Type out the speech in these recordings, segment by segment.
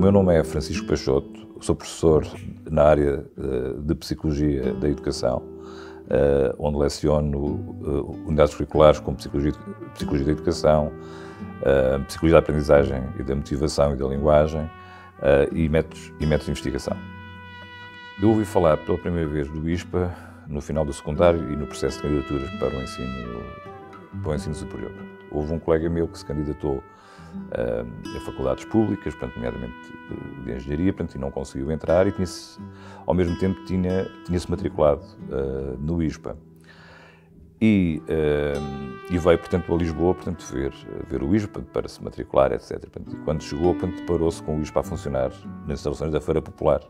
meu nome é Francisco Peixoto, sou professor na área de Psicologia da Educação, onde leciono unidades curriculares como Psicologia da Educação, Psicologia da Aprendizagem e da Motivação e da Linguagem e métodos de investigação. Eu ouvi falar pela primeira vez do ISPA no final do secundário e no processo de candidaturas para o ensino superior. Houve um colega meu que se candidatou a faculdades públicas, portanto, nomeadamente de engenharia, portanto, e não conseguiu entrar e ao mesmo tempo tinha-se matriculado no ISPA. E veio, portanto, a Lisboa, portanto, ver o ISPA para se matricular, etc. Portanto, e quando chegou, portanto, deparou-se com o ISPA a funcionar nas instalações da Feira Popular.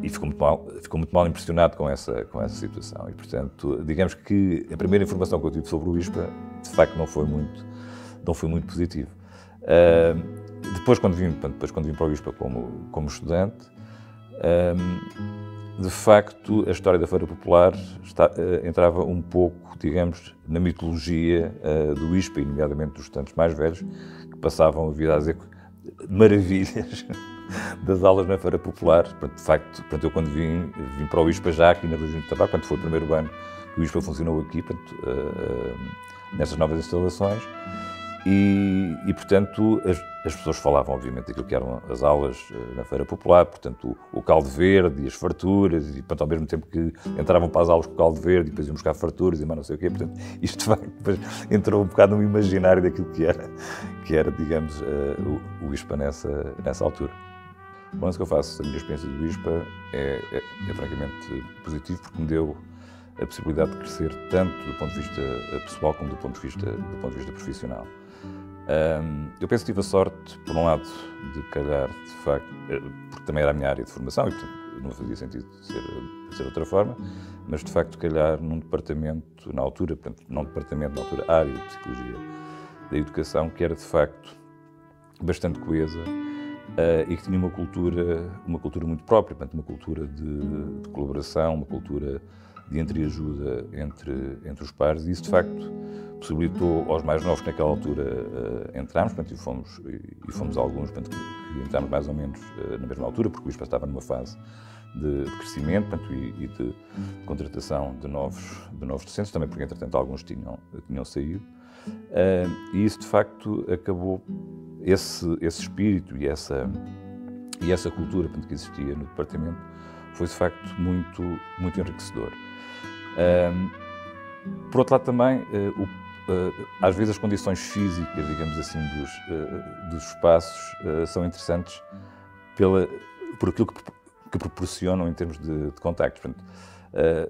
E ficou muito mal impressionado com essa situação. E, portanto, digamos que a primeira informação que eu tive sobre o ISPA, de facto, não foi muito positivo. Depois, quando vim para o ISPA como estudante, de facto, a história da Feira Popular entrava um pouco, digamos, na mitologia do ISPA, e nomeadamente dos estudantes mais velhos, que passavam a vida a dizer maravilhas das aulas na Feira Popular. De facto, eu quando vim para o ISPA já aqui na Rua de Tabaco, quando foi o primeiro ano que o ISPA funcionou aqui, nestas novas instalações, e portanto, as pessoas falavam, obviamente, daquilo que eram as aulas na Feira Popular, portanto, o caldo verde e as farturas, e portanto, ao mesmo tempo que entravam para as aulas com o caldo verde e depois iam buscar farturas e mais não sei o quê, portanto, isto depois entrou um bocado no imaginário daquilo que era, digamos, o ISPA nessa altura. O balanço que eu faço da minha experiência do ISPA é francamente positivo, porque me deu a possibilidade de crescer tanto do ponto de vista pessoal como do ponto de vista profissional. Eu penso que tive a sorte, por um lado, de calhar, de facto, porque também era a minha área de formação e, portanto, não fazia sentido ser de outra forma, mas, de facto, calhar num departamento, na altura, portanto, não departamento, na altura, área de Psicologia da Educação, que era, de facto, bastante coesa e que tinha uma cultura muito própria, portanto, uma cultura de colaboração, uma cultura de entreajuda entre os pares, e isso, de facto, possibilitou aos mais novos que naquela altura entramos, portanto, e fomos alguns, portanto, que entramos mais ou menos na mesma altura, porque o ISPA estava numa fase de crescimento, portanto, e de contratação de novos docentes, também porque, entretanto, alguns tinham saído, e isso, de facto, acabou, esse espírito e essa cultura, portanto, que existia no departamento, foi, de facto, muito enriquecedor. Por outro lado, também, às vezes as condições físicas, digamos assim, dos espaços são interessantes por aquilo que proporcionam em termos de contactos. Portanto,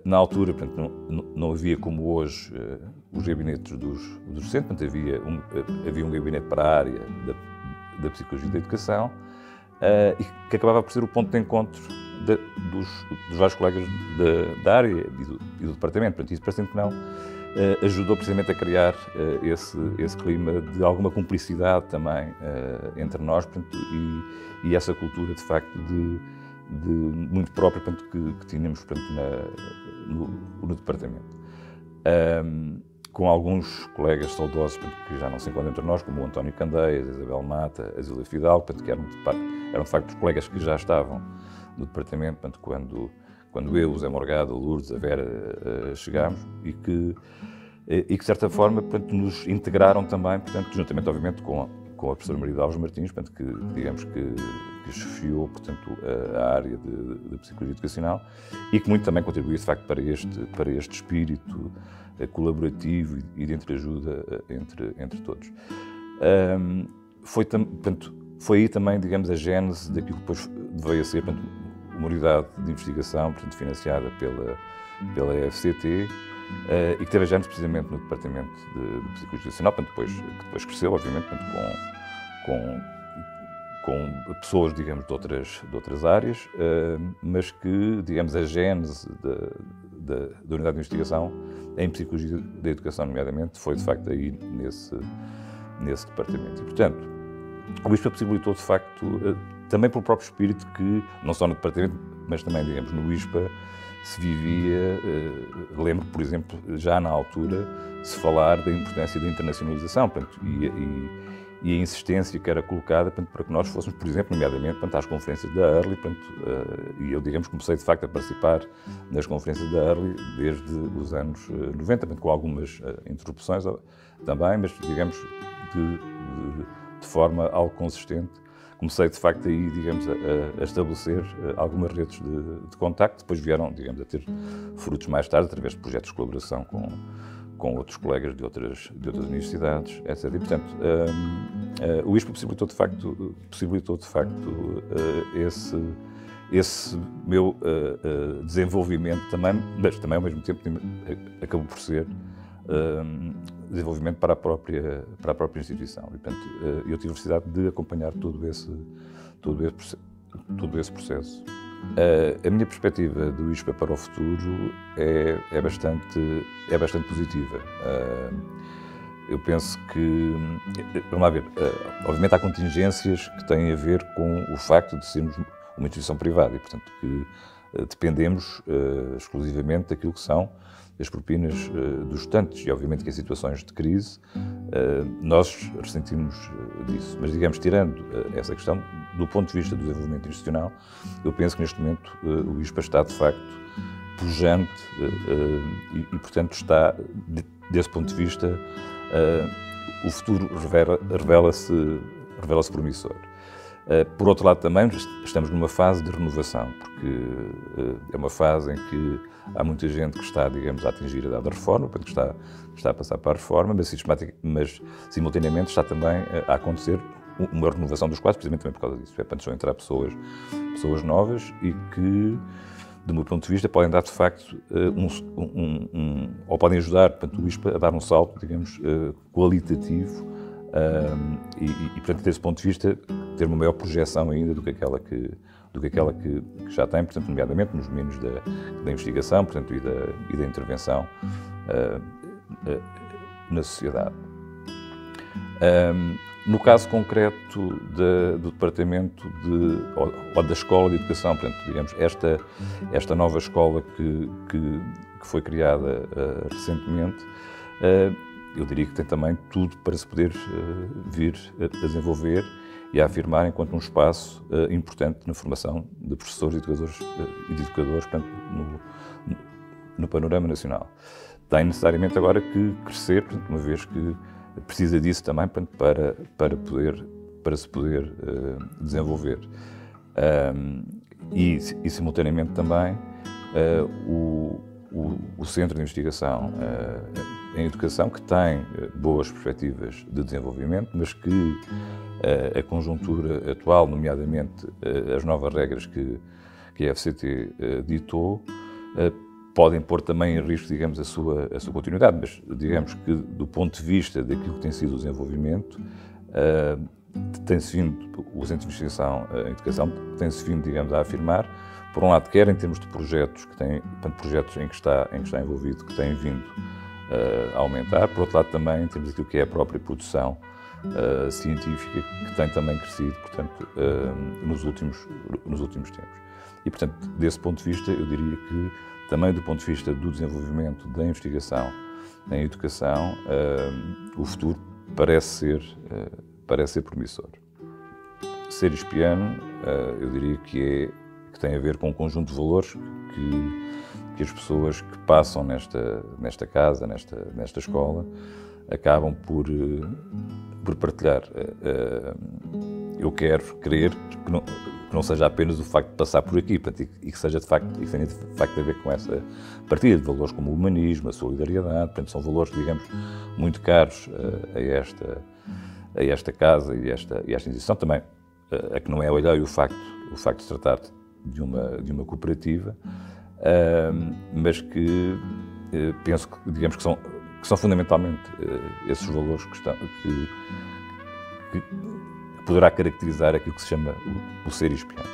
na altura, portanto, não havia como hoje os gabinetes dos docentes, portanto, havia um gabinete para a área da Psicologia da Educação e que acabava por ser o ponto de encontro dos vários colegas da área e do departamento. Portanto, isso, parecendo que não, ajudou precisamente a criar esse clima de alguma cumplicidade também entre nós, portanto, e essa cultura, de facto, de muito própria, portanto, que tínhamos, portanto, no departamento. Com alguns colegas saudosos, portanto, que já não se encontram entre nós, como o António Candeias, a Isabel Mata, a Zília Fidalgo, portanto, que eram de facto os colegas que já estavam no departamento, portanto, quando eu, o Zé Morgado, a Lourdes, a Vera chegámos e que, de certa forma, portanto, nos integraram também, portanto, juntamente, obviamente, com a professora Maria Alves Martins, portanto, que, digamos que chefiou, portanto, a área de Psicologia Educacional e que muito também contribuiu, de facto, para este espírito colaborativo e de entreajuda entre todos. Foi aí também, digamos, a gênese daquilo que depois veio a ser, portanto, uma unidade de investigação, portanto, financiada pela EFCT e que teve a gênese precisamente no Departamento de Psicologia Educacional, portanto, que depois cresceu, obviamente, portanto, com pessoas, digamos, de outras áreas, mas que, digamos, a gênese da unidade de investigação em Psicologia da Educação, nomeadamente, foi, de facto, aí nesse departamento. E, portanto, o ISPA possibilitou, de facto, também pelo próprio espírito que, não só no departamento, mas também, digamos, no ISPA, se vivia, lembro, por exemplo, já na altura, se falar da importância da internacionalização, portanto, e a insistência que era colocada, portanto, para que nós fôssemos, por exemplo, nomeadamente, portanto, às conferências da Early, portanto, e eu, digamos, comecei de facto a participar nas conferências da Early desde os anos 90, portanto, com algumas interrupções também, mas, digamos, de forma algo consistente. Comecei, de facto, aí, digamos, a estabelecer algumas redes de contacto, depois vieram, digamos, a ter frutos mais tarde, através de projetos de colaboração com outros colegas de outras universidades, etc. E, portanto, o ISPA possibilitou, de facto, esse meu desenvolvimento também, mas também, ao mesmo tempo, acabou por ser desenvolvimento para a própria instituição. E, portanto, eu tive a necessidade de acompanhar todo esse processo. A minha perspectiva do ISPA para o futuro é bastante positiva. Eu penso que, vamos lá ver, obviamente há contingências que têm a ver com o facto de sermos uma instituição privada e, portanto, que dependemos exclusivamente daquilo que são as propinas dos estudantes e, obviamente, que em situações de crise nós ressentimos disso. Mas, digamos, tirando essa questão, do ponto de vista do desenvolvimento institucional, eu penso que neste momento o ISPA está, de facto, pujante e, portanto, está, desse ponto de vista, o futuro revela-se promissor. Por outro lado, também estamos numa fase de renovação, porque é uma fase em que há muita gente que está, digamos, a atingir a idade da reforma, portanto, que está a passar para a reforma, mas simultaneamente está também a acontecer uma renovação dos quadros, precisamente também por causa disso. Portanto, estão a entrar pessoas novas e que, do meu ponto de vista, podem dar, de facto, ou podem ajudar, portanto, o ISPA a dar um salto, digamos, qualitativo e, portanto, desse ponto de vista, ter uma maior projeção ainda do que aquela que já tem, portanto, nomeadamente nos domínios da investigação, portanto, e da intervenção na sociedade. No caso concreto do Departamento ou da Escola de Educação, portanto, digamos, esta nova escola que foi criada recentemente, eu diria que tem também tudo para se poder vir a desenvolver e a afirmar enquanto um espaço importante na formação de professores e de educadores, portanto, no panorama nacional. Tem necessariamente agora que crescer, portanto, uma vez que precisa disso também para se poder desenvolver. E simultaneamente também o Centro de Investigação em Educação, que tem boas perspectivas de desenvolvimento, mas que a conjuntura atual, nomeadamente as novas regras que a FCT ditou, podem pôr também em risco, digamos, a sua continuidade, mas digamos que do ponto de vista daquilo que tem sido o desenvolvimento, tem-se vindo, o Centro de Investigação em Educação tem-se vindo, digamos, a afirmar, por um lado, quer em termos de projetos, projetos em que está envolvido, que têm vindo a aumentar, por outro lado também em termos daquilo que é a própria produção científica, que tem também crescido, portanto, nos últimos tempos. E, portanto, desse ponto de vista, eu diria que também do ponto de vista do desenvolvimento da investigação em educação, o futuro parece ser promissor. Ser ispiano, eu diria que tem a ver com um conjunto de valores que as pessoas que passam nesta casa, nesta escola, acabam por partilhar. Eu quero crer que não seja apenas o facto de passar por aqui, portanto, e que seja de facto a ver com essa partilha de valores como o humanismo, a solidariedade, portanto, são valores, digamos, muito caros a esta casa e esta instituição, também a que não é olhar o facto de se tratar de uma cooperativa, mas que penso que, digamos, que são fundamentalmente esses valores que poderá caracterizar aquilo que se chama o ser ispiano.